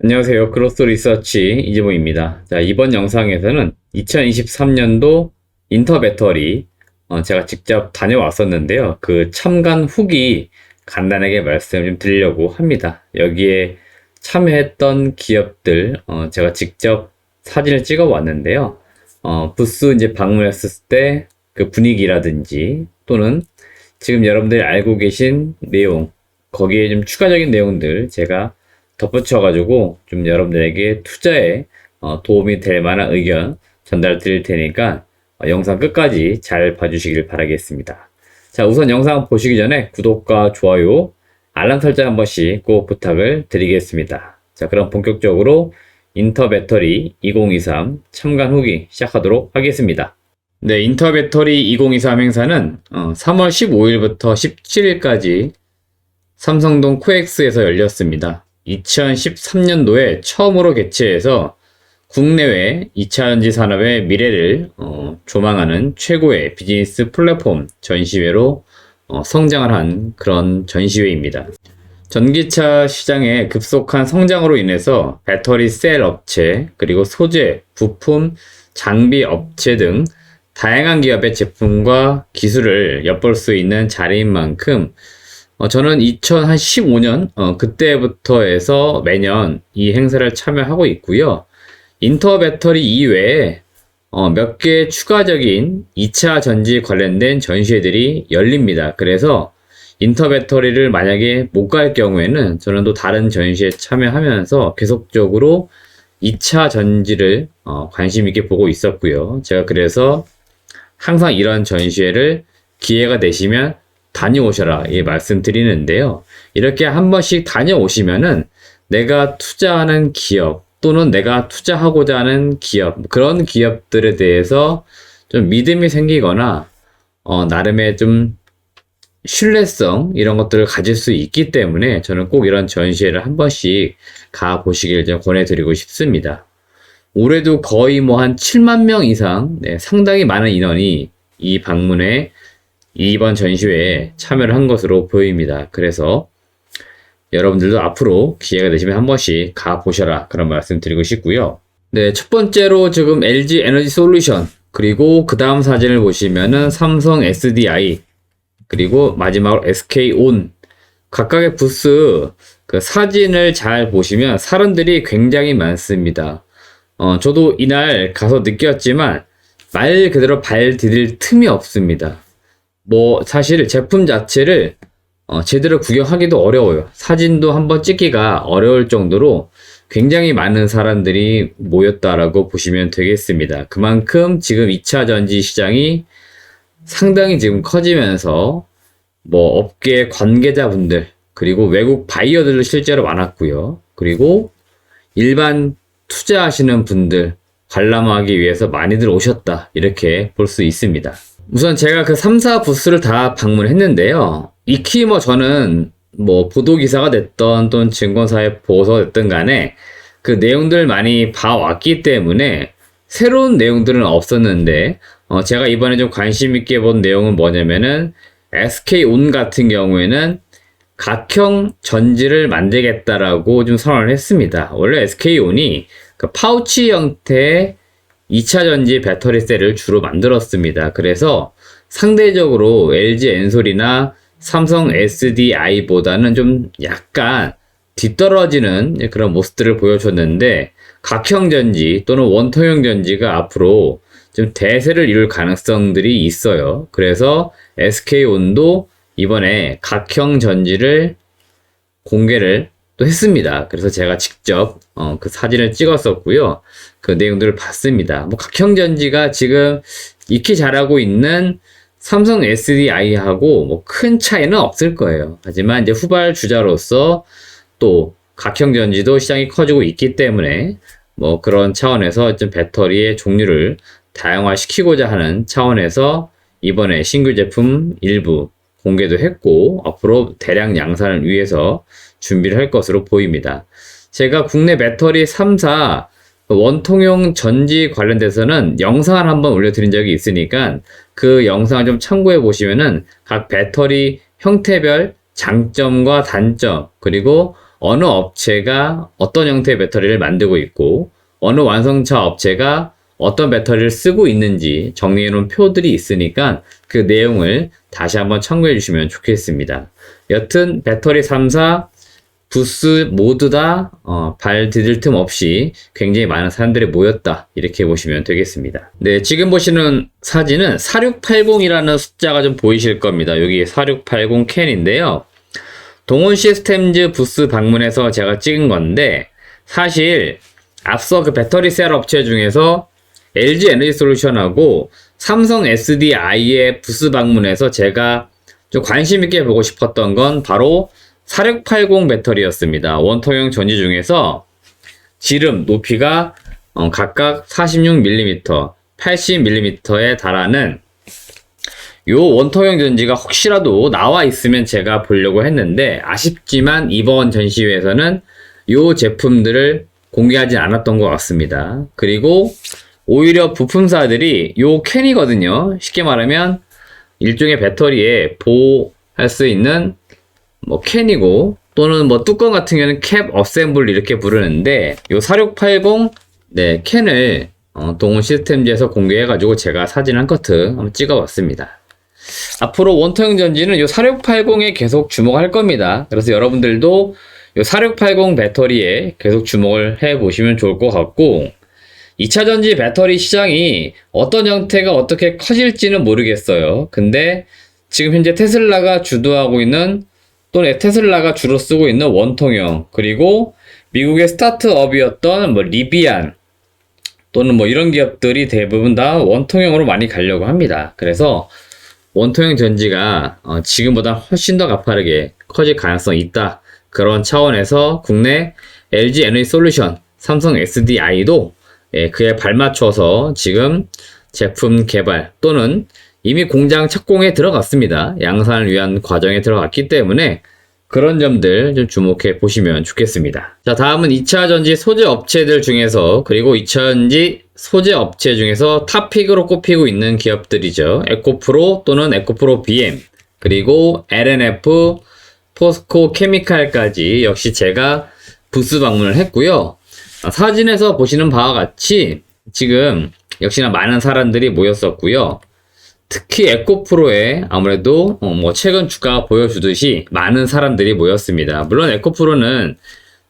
안녕하세요. 크로스 리서치 이재모입니다. 자, 이번 영상에서는 2023년도 인터 배터리 제가 직접 다녀왔었는데요. 그 참관 후기 간단하게 말씀을 좀 드리려고 합니다. 여기에 참여했던 기업들 제가 직접 사진을 찍어 왔는데요. 부스 이제 방문했을 때 그 분위기라든지 또는 지금 여러분들이 알고 계신 내용, 거기에 좀 추가적인 내용들 제가 덧붙여가지고 좀 여러분들에게 투자에 도움이 될 만한 의견 전달 드릴 테니까 영상 끝까지 잘 봐주시길 바라겠습니다. 자, 우선 영상 보시기 전에 구독과 좋아요, 알람 설정 한 번씩 꼭 부탁을 드리겠습니다. 자, 그럼 본격적으로 인터 배터리 2023 참관 후기 시작하도록 하겠습니다. 네, 인터 배터리 2023 행사는 3월 15일부터 17일까지 삼성동 코엑스에서 열렸습니다. 2013년도에 처음으로 개최해서 국내외 2차전지 산업의 미래를 조망하는 최고의 비즈니스 플랫폼 전시회로 성장을 한 그런 전시회입니다. 전기차 시장의 급속한 성장으로 인해서 배터리 셀 업체, 그리고 소재, 부품, 장비 업체 등 다양한 기업의 제품과 기술을 엿볼 수 있는 자리인 만큼 저는 2015년 그때부터 해서 매년 이 행사를 참여하고 있고요. 인터 배터리 이외에 몇 개 추가적인 2차 전지 관련된 전시회들이 열립니다. 그래서 인터 배터리를 만약에 못 갈 경우에는 저는 또 다른 전시회에 참여하면서 계속적으로 2차 전지를 관심 있게 보고 있었고요. 제가 그래서 항상 이런 전시회를 기회가 되시면 다녀오셔라 말씀드리는데요. 이렇게 한 번씩 다녀오시면은 내가 투자하는 기업 또는 내가 투자하고자 하는 기업, 그런 기업들에 대해서 좀 믿음이 생기거나 나름의 좀 신뢰성 이런 것들을 가질 수 있기 때문에 저는 꼭 이런 전시회를 한 번씩 가보시길 좀 권해드리고 싶습니다. 올해도 거의 한 7만 명 이상, 상당히 많은 인원이 이 방문에 이번 전시회에 참여를 한 것으로 보입니다. 그래서 여러분들도 앞으로 기회가 되시면 한 번씩 가보셔라, 그런 말씀 드리고 싶고요. 네, 첫 번째로 지금 LG 에너지 솔루션, 그리고 그 다음 사진을 보시면은 삼성 SDI, 그리고 마지막으로 SK온, 각각의 부스 그 사진을 잘 보시면 사람들이 굉장히 많습니다. 저도 이날 가서 느꼈지만 말 그대로 발 디딜 틈이 없습니다. 사실 제품 자체를 제대로 구경하기도 어려워요. 사진도 한번 찍기가 어려울 정도로 굉장히 많은 사람들이 모였다라고 보시면 되겠습니다. 그만큼 지금 2차 전지 시장이 상당히 지금 커지면서 업계 관계자분들, 그리고 외국 바이어들도 실제로 많았고요. 그리고 일반 투자하시는 분들 관람하기 위해서 많이들 오셨다, 이렇게 볼 수 있습니다. 우선 제가 그 3사 부스를 다 방문했는데요. 익히 저는 보도기사가 됐던 또는 증권사의 보고서가 됐든 간에 그 내용들 많이 봐왔기 때문에 새로운 내용들은 없었는데 제가 이번에 좀 관심 있게 본 내용은 뭐냐면은 SK온 같은 경우에는 각형 전지를 만들겠다라고 좀 선언을 했습니다. 원래 SK온이 그 파우치 형태의 2차 전지 배터리 셀을 주로 만들었습니다. 그래서 상대적으로 LG 엔솔이나 삼성 SDI보다는 좀 약간 뒤떨어지는 그런 모습들을 보여줬는데, 각형 전지 또는 원통형 전지가 앞으로 좀 대세를 이룰 가능성들이 있어요. 그래서 SK온도 이번에 각형 전지를 공개를 또 했습니다. 그래서 제가 직접 그 사진을 찍었었고요. 그 내용들을 봤습니다. 각형 전지가 지금 익히 잘하고 있는 삼성 SDI하고 큰 차이는 없을 거예요. 하지만 이제 후발 주자로서 또 각형 전지도 시장이 커지고 있기 때문에 그런 차원에서 좀 배터리의 종류를 다양화시키고자 하는 차원에서 이번에 신규 제품 일부 공개도 했고, 앞으로 대량 양산을 위해서 준비를 할 것으로 보입니다. 제가 국내 배터리 3사 원통형 전지 관련돼서는 영상을 한번 올려드린 적이 있으니까 그 영상을 좀 참고해 보시면은 각 배터리 형태별 장점과 단점, 그리고 어느 업체가 어떤 형태의 배터리를 만들고 있고 어느 완성차 업체가 어떤 배터리를 쓰고 있는지 정리해 놓은 표들이 있으니까 그 내용을 다시 한번 참고해 주시면 좋겠습니다. 여튼 배터리 3사 부스 모두 다 발 디딜 틈 없이 굉장히 많은 사람들이 모였다, 이렇게 보시면 되겠습니다. 네, 지금 보시는 사진은 4680이라는 숫자가 좀 보이실 겁니다. 여기 4680 캔인데요. 동원 시스템즈 부스 방문해서 제가 찍은 건데, 사실 앞서 그 배터리 셀 업체 중에서 LG 에너지 솔루션하고 삼성 SDI의 부스 방문해서 제가 좀 관심 있게 보고 싶었던 건 바로 4680 배터리였습니다. 원통형 전지 중에서 지름 높이가 각각 46mm, 80mm에 달하는 요 원통형 전지가 혹시라도 나와 있으면 제가 보려고 했는데, 아쉽지만 이번 전시회에서는 요 제품들을 공개하지 않았던 것 같습니다. 그리고 오히려 부품사들이 요 캔이거든요. 쉽게 말하면 일종의 배터리에 보호할 수 있는 캔이고, 또는 뚜껑 같은 경우는 캡 어셈블 이렇게 부르는데, 요 4680 캔을 동원 시스템즈에서 공개해가지고 제가 사진 한 커트 한번 찍어봤습니다. 앞으로 원통형 전지는 요 4680에 계속 주목할 겁니다. 그래서 여러분들도 요 4680 배터리에 계속 주목을 해보시면 좋을 것 같고, 2차 전지 배터리 시장이 어떤 형태가 어떻게 커질지는 모르겠어요. 근데 지금 현재 테슬라가 주도하고 있는, 또는 테슬라가 주로 쓰고 있는 원통형, 그리고 미국의 스타트업이었던 리비안 또는 이런 기업들이 대부분 다 원통형으로 많이 가려고 합니다. 그래서 원통형 전지가 지금보다 훨씬 더 가파르게 커질 가능성이 있다, 그런 차원에서 국내 LG 에너지 솔루션, 삼성 SDI도 그에 발맞춰서 지금 제품 개발 또는 이미 공장 착공에 들어갔습니다. 양산을 위한 과정에 들어갔기 때문에 그런 점들 좀 주목해 보시면 좋겠습니다. 자, 다음은 2차 전지 소재 업체들 중에서, 그리고 2차 전지 소재 업체 중에서 탑픽으로 꼽히고 있는 기업들이죠. 에코프로 또는 에코프로 BM, 그리고 LNF, 포스코 케미칼까지 역시 제가 부스 방문을 했고요. 사진에서 보시는 바와 같이 지금 역시나 많은 사람들이 모였었고요. 특히 에코프로에 아무래도 최근 주가가 보여주듯이 많은 사람들이 모였습니다. 물론 에코프로는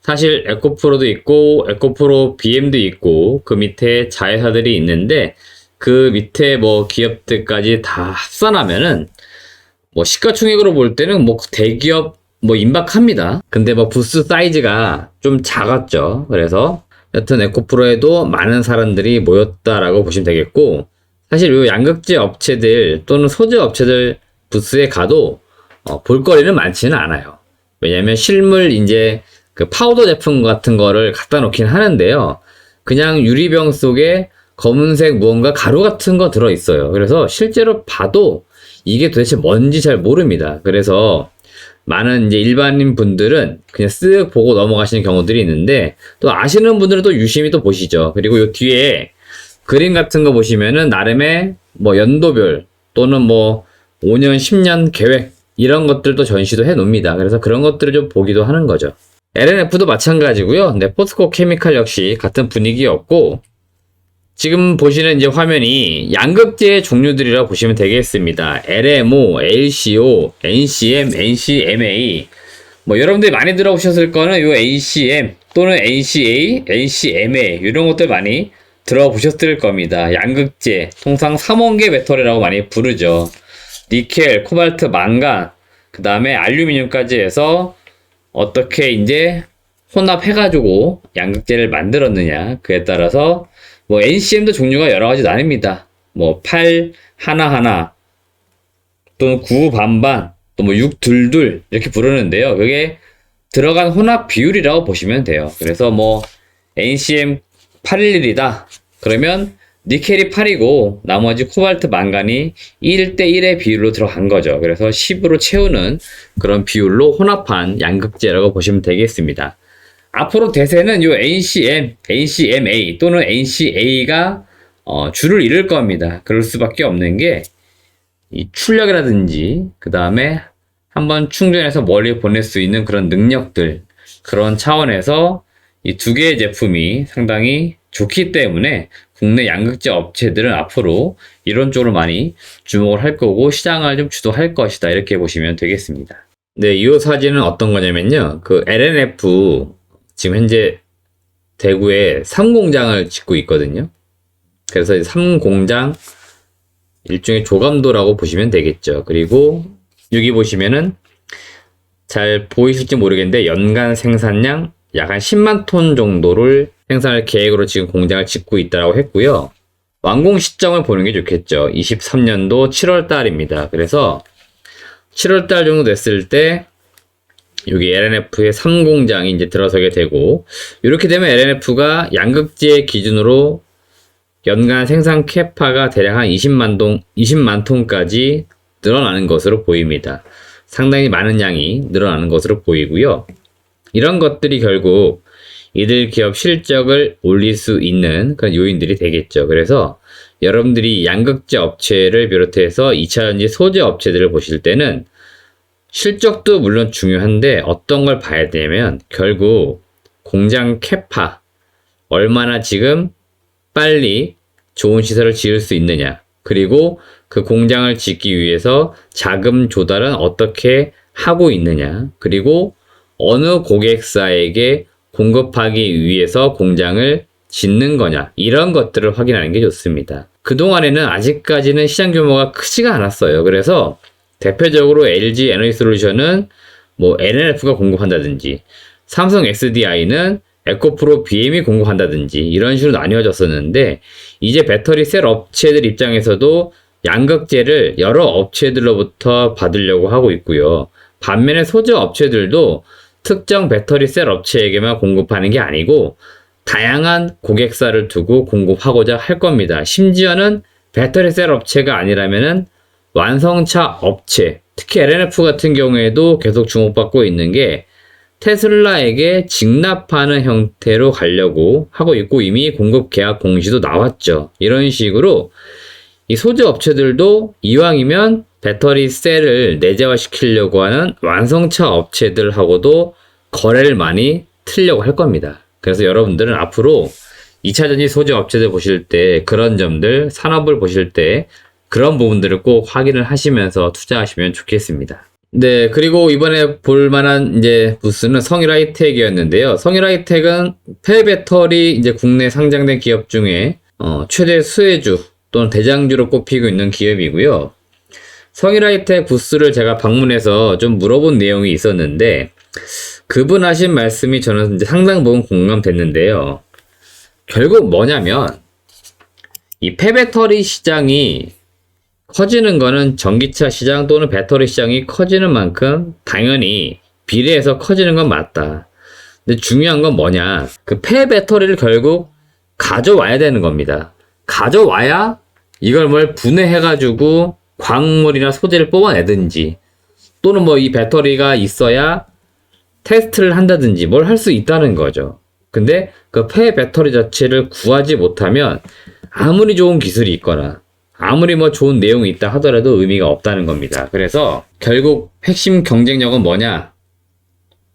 사실 에코프로도 있고 에코프로 BM도 있고 그 밑에 자회사들이 있는데, 그 밑에 기업들까지 다 합산하면은 시가총액으로 볼 때는 대기업 임박합니다. 근데 부스 사이즈가 좀 작았죠. 그래서 여튼 에코프로에도 많은 사람들이 모였다라고 보시면 되겠고, 사실 요 양극재 업체들 또는 소재 업체들 부스에 가도 볼거리는 많지는 않아요. 왜냐면 실물 그 파우더 제품 같은 거를 갖다 놓긴 하는데요. 그냥 유리병 속에 검은색 무언가 가루 같은 거 들어있어요. 그래서 실제로 봐도 이게 도대체 뭔지 잘 모릅니다. 그래서 많은 일반인 분들은 그냥 쓱 보고 넘어가시는 경우들이 있는데, 또 아시는 분들은 또 유심히 또 보시죠. 그리고 요 뒤에 그림 같은 거 보시면은 나름의 연도별 또는 5년, 10년 계획 이런 것들도 전시도 해 놓습니다. 그래서 그런 것들을 좀 보기도 하는 거죠. LNF도 마찬가지고요. 포스코 케미칼 역시 같은 분위기였고, 지금 보시는 화면이 양극재의 종류들이라고 보시면 되겠습니다. LMO, LCO, NCM, NCMA. 여러분들이 많이 들어보셨을 거는 요 NCM 또는 NCA, NCMA 이런 것들 많이 들어보셨을 겁니다. 양극재, 통상 삼원계 배터리라고 많이 부르죠. 니켈, 코발트, 망간, 그 다음에 알루미늄까지 해서 어떻게 혼합해가지고 양극재를 만들었느냐, 그에 따라서 NCM도 종류가 여러 가지 나뉩니다. 8 하나하나 또는 9 반반 또 6 둘둘 이렇게 부르는데요. 그게 들어간 혼합 비율이라고 보시면 돼요. 그래서 NCM 811이다 그러면 니켈이 8이고 나머지 코발트 망간이 1대1의 비율로 들어간 거죠. 그래서 10으로 채우는 그런 비율로 혼합한 양극재라고 보시면 되겠습니다. 앞으로 대세는 요 NCM, NCMA 또는 NCA가 줄을 이룰 겁니다. 그럴 수밖에 없는 게 이 출력이라든지 그 다음에 한번 충전해서 멀리 보낼 수 있는 그런 능력들, 그런 차원에서 이 두 개의 제품이 상당히 좋기 때문에 국내 양극재 업체들은 앞으로 이런 쪽으로 많이 주목을 할 거고 시장을 좀 주도할 것이다. 이렇게 보시면 되겠습니다. 네, 이 사진은 어떤 거냐면요. 그 LNF 지금 현재 대구에 3공장을 짓고 있거든요. 그래서 3공장 일종의 조감도라고 보시면 되겠죠. 그리고 여기 보시면은 잘 보이실지 모르겠는데 연간 생산량 약 한 10만 톤 정도를 생산할 계획으로 지금 공장을 짓고 있다고 했고요. 완공 시점을 보는 게 좋겠죠. 23년도 7월 달입니다. 그래서 7월 달 정도 됐을 때 여기 LNF의 3공장이 이제 들어서게 되고 이렇게 되면 LNF가 양극재 기준으로 연간 생산 캐파가 대략 한 20만 톤까지 늘어나는 것으로 보입니다. 상당히 많은 양이 늘어나는 것으로 보이고요. 이런 것들이 결국 이들 기업 실적을 올릴 수 있는 그런 요인들이 되겠죠. 그래서 여러분들이 양극재 업체를 비롯해서 2차전지 소재 업체들을 보실 때는 실적도 물론 중요한데 어떤 걸 봐야 되냐면 결국 공장 캐파 얼마나 지금 빨리 좋은 시설을 지을 수 있느냐, 그리고 그 공장을 짓기 위해서 자금 조달은 어떻게 하고 있느냐, 그리고 어느 고객사에게 공급하기 위해서 공장을 짓는 거냐, 이런 것들을 확인하는 게 좋습니다. 그동안에는 아직까지는 시장 규모가 크지가 않았어요. 그래서 대표적으로 LG 에너지솔루션은 뭐 NLF가 공급한다든지 삼성 SDI는 에코프로 BM이 공급한다든지 이런 식으로 나뉘어졌었는데 이제 배터리 셀 업체들 입장에서도 양극재를 여러 업체들로부터 받으려고 하고 있고요. 반면에 소재 업체들도 특정 배터리 셀 업체에게만 공급하는 게 아니고 다양한 고객사를 두고 공급하고자 할 겁니다. 심지어는 배터리 셀 업체가 아니라면은 완성차 업체, 특히 LNF 같은 경우에도 계속 주목받고 있는 게 테슬라에게 직납하는 형태로 가려고 하고 있고 이미 공급 계약 공시도 나왔죠. 이런 식으로 이 소재 업체들도 이왕이면 배터리 셀을 내재화시키려고 하는 완성차 업체들하고도 거래를 많이 틀려고 할 겁니다. 그래서 여러분들은 앞으로 2차전지 소재 업체들 보실 때 그런 점들, 산업을 보실 때 그런 부분들을 꼭 확인을 하시면서 투자하시면 좋겠습니다. 네, 그리고 이번에 볼만한 이제 부스는 성일하이텍이었는데요. 성일하이텍은 폐배터리 이제 국내 상장된 기업 중에 최대 수혜주 또는 대장주로 꼽히고 있는 기업이고요. 성일하이텍 부스를 제가 방문해서 좀 물어본 내용이 있었는데 그분 하신 말씀이 저는 이제 상당 부분 공감됐는데요. 결국 뭐냐면 이 폐배터리 시장이 커지는 거는 전기차 시장 또는 배터리 시장이 커지는 만큼 당연히 비례해서 커지는 건 맞다. 근데 중요한 건 뭐냐? 그 폐배터리를 결국 가져와야 되는 겁니다. 가져와야 이걸 뭘 분해해가지고 광물이나 소재를 뽑아내든지 또는 뭐 이 배터리가 있어야 테스트를 한다든지 뭘 할 수 있다는 거죠. 근데 그 폐배터리 자체를 구하지 못하면 아무리 좋은 기술이 있거나 아무리 뭐 좋은 내용이 있다 하더라도 의미가 없다는 겁니다. 그래서 결국 핵심 경쟁력은 뭐냐?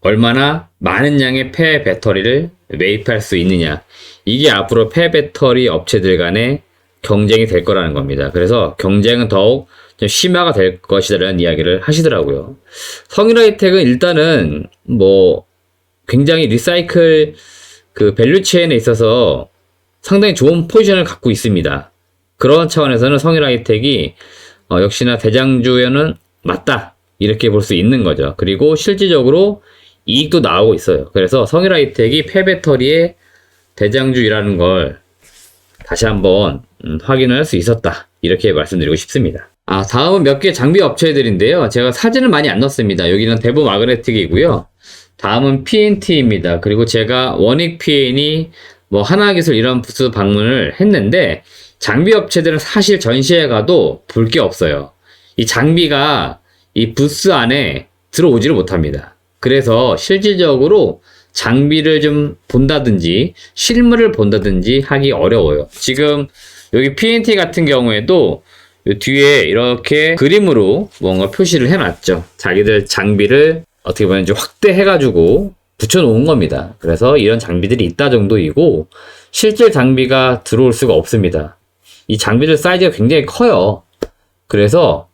얼마나 많은 양의 폐배터리를 매입할 수 있느냐. 이게 앞으로 폐배터리 업체들 간의 경쟁이 될 거라는 겁니다. 그래서 경쟁은 더욱 좀 심화가 될 것이라는 이야기를 하시더라고요. 성일하이텍은 일단은 뭐 굉장히 리사이클 그 밸류 체인에 있어서 상당히 좋은 포지션을 갖고 있습니다. 그런 차원에서는 성일하이텍이 역시나 대장주에는 맞다 이렇게 볼 수 있는 거죠. 그리고 실질적으로 이익도 나오고 있어요. 그래서 성일하이텍이 폐배터리의 대장주라는 걸 다시 한번 확인을 할 수 있었다 이렇게 말씀드리고 싶습니다. 다음은 몇 개 장비 업체들인데요. 제가 사진을 많이 안 넣었습니다. 여기는 대부 마그네틱이고요. 다음은 PNT입니다. 그리고 제가 원익 PN이 뭐 하나기술 이런 부스 방문을 했는데 장비 업체들은 사실 전시회 가도 볼 게 없어요. 이 장비가 이 부스 안에 들어오지를 못합니다. 그래서 실질적으로 장비를 좀 본다든지 실물을 본다든지 하기 어려워요. 지금 여기 PNT 같은 경우에도 뒤에 이렇게 그림으로 뭔가 표시를 해놨죠. 자기들 장비를 어떻게 보면 좀 확대해가지고 붙여놓은 겁니다. 그래서 이런 장비들이 있다 정도이고 실제 장비가 들어올 수가 없습니다. 이 장비들 사이즈가 굉장히 커요. 그래서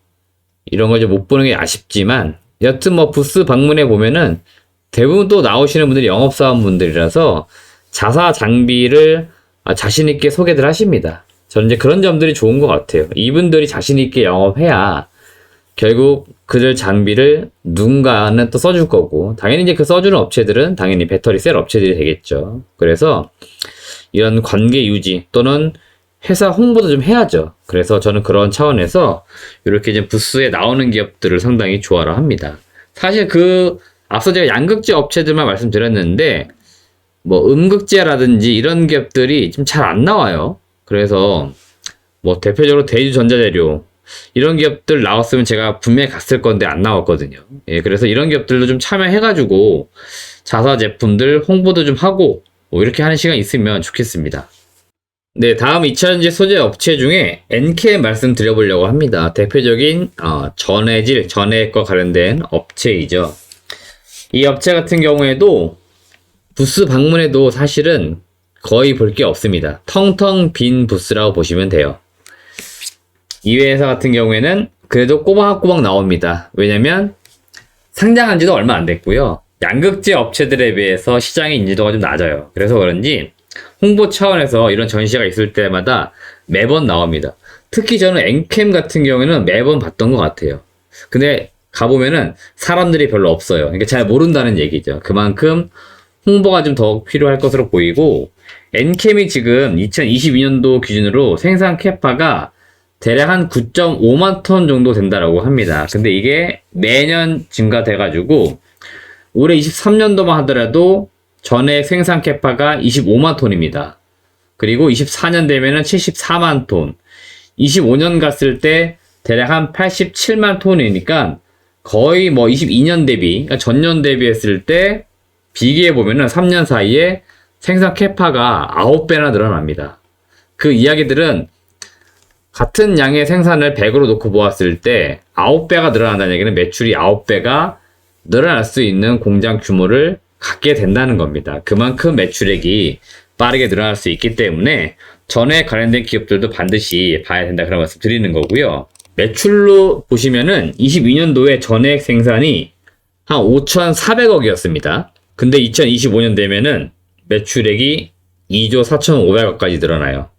이런 걸 못 보는 게 아쉽지만 여튼 뭐 부스 방문해 보면은 대부분 또 나오시는 분들이 영업사원분들이라서 자사 장비를 자신 있게 소개들 하십니다. 저는 이제 그런 점들이 좋은 것 같아요. 이분들이 자신 있게 영업해야 결국 그들 장비를 누군가는 또 써줄 거고, 당연히 이제 그 써주는 업체들은 당연히 배터리 셀 업체들이 되겠죠. 그래서 이런 관계 유지 또는 회사 홍보도 좀 해야죠. 그래서 저는 그런 차원에서 이렇게 이제 부스에 나오는 기업들을 상당히 좋아라 합니다. 사실 앞서 제가 양극재 업체들만 말씀드렸는데 뭐 음극재라든지 이런 기업들이 좀 잘 안 나와요. 그래서 뭐 대표적으로 대주전자재료 이런 기업들 나왔으면 제가 분명히 갔을 건데 안 나왔거든요. 예, 그래서 이런 기업들도 좀 참여해가지고 자사 제품들 홍보도 좀 하고 뭐 이렇게 하는 시간 있으면 좋겠습니다. 네, 다음 2차전지 소재 업체 중에 엔캠 말씀드려보려고 합니다. 대표적인 전해질, 전해과 관련된 업체이죠. 이 업체 같은 경우에도 부스 방문해도 사실은 거의 볼 게 없습니다. 텅텅 빈 부스라고 보시면 돼요. 이 회사 같은 경우에는 그래도 꼬박꼬박 나옵니다. 왜냐면 상장한 지도 얼마 안 됐고요. 양극재 업체들에 비해서 시장의 인지도가 좀 낮아요. 그래서 그런지 홍보 차원에서 이런 전시가 있을 때마다 매번 나옵니다. 특히 저는 엔캠 같은 경우에는 매번 봤던 것 같아요. 근데 가보면은 사람들이 별로 없어요. 그러니까 잘 모른다는 얘기죠. 그만큼 홍보가 좀 더 필요할 것으로 보이고, 엔캠이 지금 2022년도 기준으로 생산 캐파가 대략 한 9.5만 톤 정도 된다라고 합니다. 근데 이게 매년 증가돼가지고 올해 23년도만 하더라도 전액 생산 캐파가 25만 톤입니다. 그리고 24년 되면은 74만 톤, 25년 갔을 때 대략 한 87만 톤이니까 거의 뭐 22년 대비, 그러니까 전년 대비했을 때 비교해 보면은 3년 사이에 생산 캐파가 9배나 늘어납니다. 그 이야기들은 같은 양의 생산을 100으로 놓고 보았을 때 9배가 늘어난다는 얘기는 매출이 9배가 늘어날 수 있는 공장 규모를 갖게 된다는 겁니다. 그만큼 매출액이 빠르게 늘어날 수 있기 때문에 전에 관련된 기업들도 반드시 봐야 된다, 그런 말씀 드리는 거고요. 매출로 보시면은 22년도에 전액 생산이 한 5,400억이었습니다. 근데 2025년 되면은 매출액이 2조 4,500억까지 늘어나요.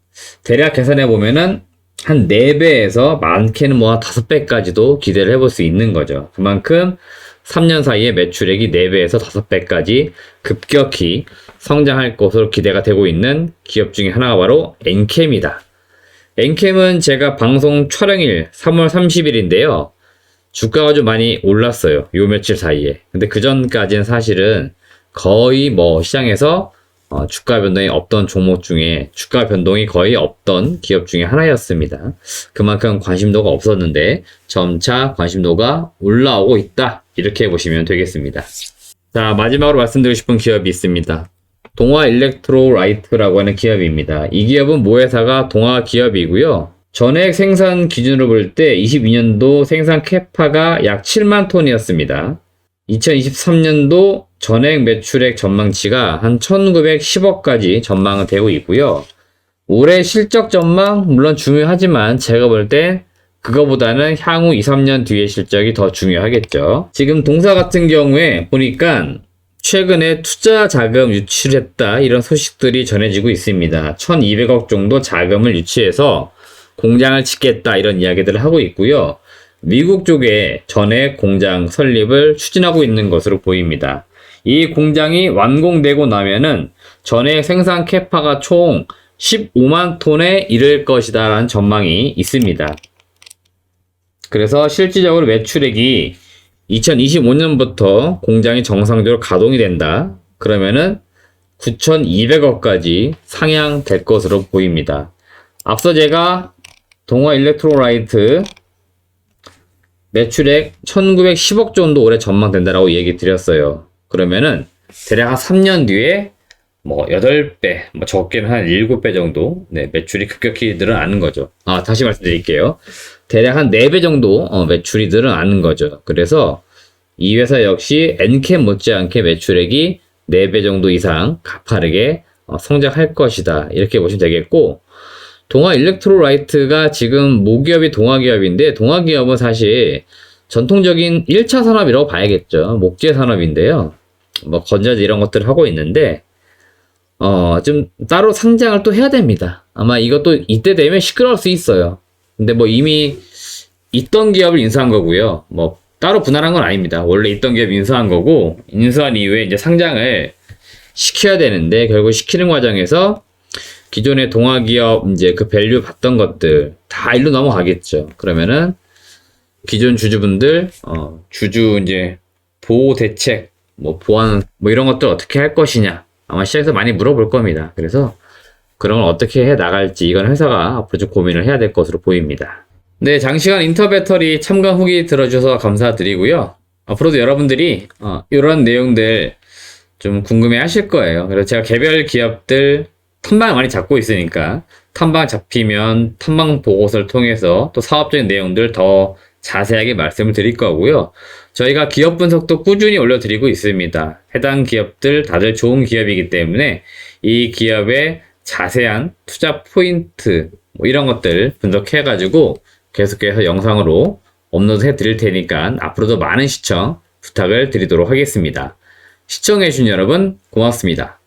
대략 계산해 보면은 한 4배에서 많게는 뭐 한 5배까지도 기대를 해볼 수 있는 거죠. 그만큼 3년 사이에 매출액이 4배에서 5배까지 급격히 성장할 것으로 기대가 되고 있는 기업 중에 하나가 바로 엔캠이다. 엔캠은 제가 방송 촬영일 3월 30일인데요. 주가가 좀 많이 올랐어요. 요 며칠 사이에. 근데 그 전까지는 사실은 거의 뭐 시장에서 주가 변동이 없던 종목 중에 주가 변동이 거의 없던 기업 중에 하나였습니다. 그만큼 관심도가 없었는데 점차 관심도가 올라오고 있다, 이렇게 보시면 되겠습니다. 자, 마지막으로 말씀드리고 싶은 기업이 있습니다. 동화 일렉트로라이트라고 하는 기업입니다. 이 기업은 모회사가 동화 기업이고요. 전액 생산 기준으로 볼 때 22년도 생산 캐파가 약 7만 톤이었습니다. 2023년도 전액 매출액 전망치가 한 1910억까지 전망은 되고 있고요. 올해 실적 전망 물론 중요하지만 제가 볼 때 그거보다는 향후 2, 3년 뒤의 실적이 더 중요하겠죠. 지금 동사 같은 경우에 보니까 최근에 투자 자금 유치를 했다, 이런 소식들이 전해지고 있습니다. 1200억 정도 자금을 유치해서 공장을 짓겠다, 이런 이야기들을 하고 있고요. 미국 쪽에 전액 공장 설립을 추진하고 있는 것으로 보입니다. 이 공장이 완공되고 나면은 전액 생산 캐파가 총 15만 톤에 이를 것이다 라는 전망이 있습니다. 그래서 실질적으로 매출액이 2025년부터 공장이 정상적으로 가동이 된다, 그러면은 9,200억까지 상향될 것으로 보입니다. 앞서 제가 동화 일렉트로라이트 매출액 1910억 정도 올해 전망된다라고 얘기 드렸어요. 그러면은 대략 한 3년 뒤에 뭐 8배, 뭐 적게는 한 7배 정도, 네, 매출이 급격히 늘어나는 거죠. 다시 말씀드릴게요. 대략 한 4배 정도 매출이 늘어나는 거죠. 그래서 이 회사 역시 엔캠 못지않게 매출액이 4배 정도 이상 가파르게 성장할 것이다. 이렇게 보시면 되겠고, 동아 일렉트로라이트가 지금 모기업이 동아기업인데, 동아기업은 사실 전통적인 1차 산업이라고 봐야겠죠. 목재 산업인데요. 뭐 건자재 이런 것들을 하고 있는데, 좀 따로 상장을 또 해야 됩니다. 아마 이것도 이때 되면 시끄러울 수 있어요. 근데 뭐 이미 있던 기업을 인수한 거고요. 뭐 따로 분할한 건 아닙니다. 원래 있던 기업 인수한 거고, 인수한 이후에 이제 상장을 시켜야 되는데, 결국 시키는 과정에서 기존의 동아기업 이제 그 밸류 받던 것들 다 일로 넘어가겠죠. 그러면은 기존 주주분들 주주 이제 보호 대책, 뭐 보안 뭐 이런 것들 어떻게 할 것이냐 아마 시장에서 많이 물어볼 겁니다. 그래서 그런 걸 어떻게 해 나갈지 이건 회사가 앞으로 좀 고민을 해야 될 것으로 보입니다. 네, 장시간 인터배터리 참가 후기 들어주셔서 감사드리고요. 앞으로도 여러분들이 이런 내용들 좀 궁금해 하실 거예요. 그래서 제가 개별 기업들 탐방을 많이 잡고 있으니까 탐방 잡히면 탐방 보고서를 통해서 또 사업적인 내용들 더 자세하게 말씀을 드릴 거고요. 저희가 기업 분석도 꾸준히 올려드리고 있습니다. 해당 기업들 다들 좋은 기업이기 때문에 이 기업의 자세한 투자 포인트 뭐 이런 것들 분석해가지고 계속해서 영상으로 업로드 해드릴 테니까 앞으로도 많은 시청 부탁을 드리도록 하겠습니다. 시청해주신 여러분 고맙습니다.